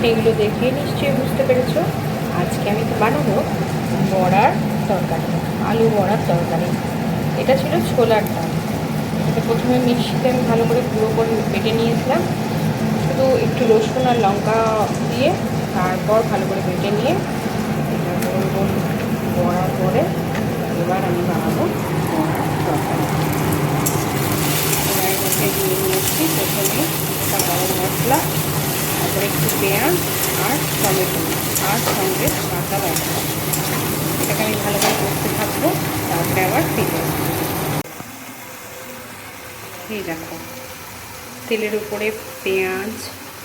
এগুলো দেখে নিশ্চয়ই বুঝতে পেরেছো আজকে আমি বানাবো বড়ার তরকারি, আলু বড়ার তরকারি। এটা ছিল ছোলার ডাল। এটা প্রথমে মিক্সিতে আমি ভালো করে গুঁড়ো করে বেটে নিয়েছিলাম, শুধু একটু রসুন আর লঙ্কা দিয়ে তারপর ভালো করে বেটে নিয়ে এটা গোল গোল বড়া করে এবার আমি বানাবো বড়ার তরকারি। কড়াইয়ের মধ্যে দিয়ে নিয়েছি প্রথমে একটা গরম মশলা, তারপরে একটু পেঁয়াজ আর টমেটো আর সঙ্গে কাঁচা লঙ্কা। এটাকে আমি ভালো করে করতে থাকবো, তারপরে আবার ফিরে আসবো। এই দেখো তেলের উপরে পেঁয়াজ,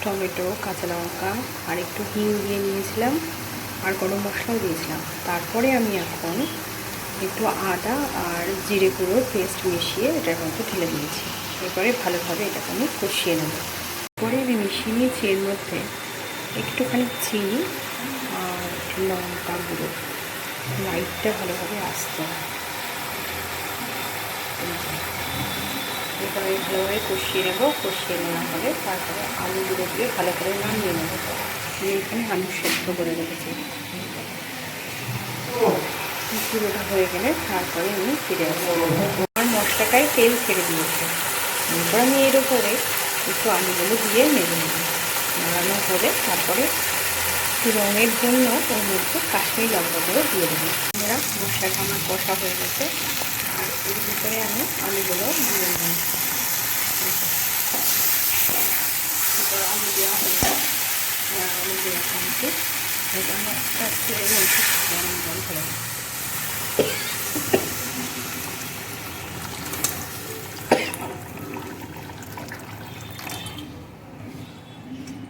টমেটো, কাঁচা লঙ্কা আর একটু হিং দিয়ে নিয়েছিলাম আর গরম মশলাও দিয়েছিলাম। তারপরে আমি এখন একটু আদা আর জিরে গুঁড়োর পেস্ট মিশিয়ে এটার মধ্যে ঢেলে দিয়েছি। এরপরে ভালোভাবে এটাকে আমি কষিয়ে নেব। পরে আমি মিশিয়ে নিয়েছি এর মধ্যে একটুখানি চিনি আর একটু লঙ্কা গুঁড়ো, লাইটটা ভালোভাবে আসতে হয়। এরপরে ভালোভাবে কষিয়ে নেব। কষিয়ে নেওয়া হবে তারপরে আলুগুলো দিয়ে ভালো করে নামিয়ে নেব। আমি এখানে আলু সেদ্ধ করে রেখেছি। পুরোটা হয়ে গেলে তারপরে আমি ফিরে আসবো। আমার মশলাটাই তেল ছেড়ে দিয়েছে। এরপর আমি এর উপরে একটু আলুগুলো দিয়ে নেড়ে নেব। নাড়ানো হলে তারপরে রঙের জন্য ওর মধ্যে কাশ্মীরি লঙ্কা গুঁড়ো দিয়ে দেবো। আমরা মশলাটা আমার কষা হয়ে গেছে আর এর ভিতরে আমি আলুগুলো দিয়ে নেব। আলু দেওয়া হয়ে গেছে, আলু দেওয়া কমছে। এটা আমি একটা ছেড়ে বলছি গরম জল ফেলে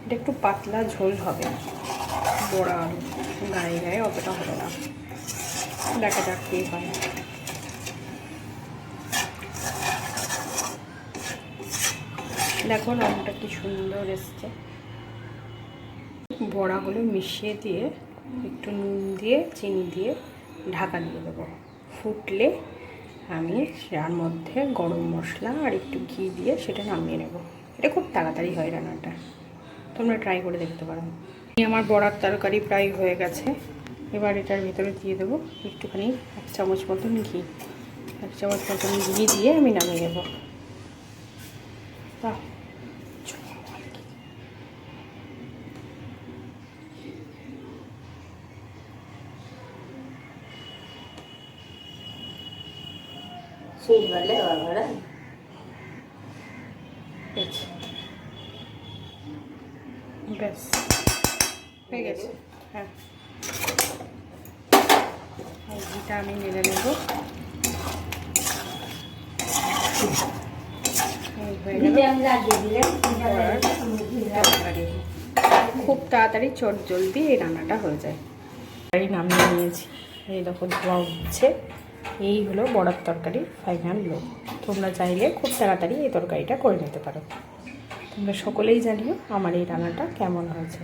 এটা একটু পাতলা ঝোল হবে, বড়া আলু গায়ে গায়ে অতটা হবে না। দেখা যাক কী হয়। দেখো রঙটা কি সুন্দর এসছে। বড়াগুলো মিশিয়ে দিয়ে একটু নুন দিয়ে চিনি দিয়ে ঢাকা দিয়ে দেবো। ফুটলে আমি তার মধ্যে গরম মশলা আর একটু ঘি দিয়ে সেটা নামিয়ে নেব। এটা খুব তাড়াতাড়ি হয় রান্নাটা, তোমরা ট্রাই করে দেখতে পারো। আমার বড়ার তরকারি প্রায় হয়ে গেছে। এবার এটার ভিতরে দিয়ে দেবো একটুখানি 1 চামচ মতন ঘি। 1 চামচ মতন ঘি দিয়ে আমি নামিয়ে নেব। তা ব্যাস হয়ে গেছে। হ্যাঁ, ঘিটা আমি নেড়ে নেব। খুব তাড়াতাড়ি চট জলদি এই রান্নাটা হয়ে যায়। নামিয়ে নিয়েছি, এই দেখো ধোয়া উঠছে। এই হলো বড়ার তরকারি ফাইনাল লুক। তোমরা চাইলে খুব তাড়াতাড়ি এই তরকারিটা করে নিতে পারো। তোমরা সকলেই জানিও আমার এই রান্নাটা কেমন হয়েছে।